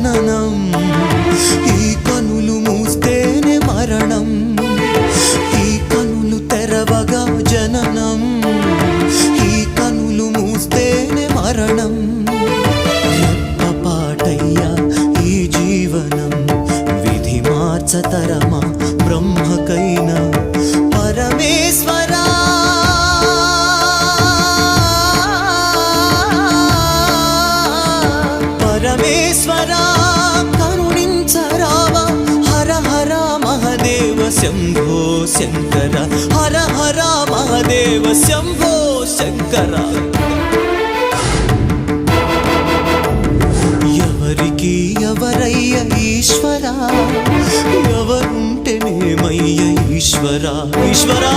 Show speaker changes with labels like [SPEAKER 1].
[SPEAKER 1] జననం ఈ కనులు మూస్తేనే మరణం ఈ కనులు తెరవగా జననం ఈ కనులు మూస్తేనే మరణం రెప్పపాటయ్యా ఈ జీవనం విధి మార్చతరమా బ్రహ్మకైనా పరమేశ్వరా పరమేశ్వరా కరుణించరావా హర హర మహదేవ శంభో శంకర హర హర మహదేవ శంభో శంకర ఎవరికి ఎవరయ్య ఈశ్వరా ఎవరుంటేనేమయ్య ఈశ్వరా ఈశ్వరా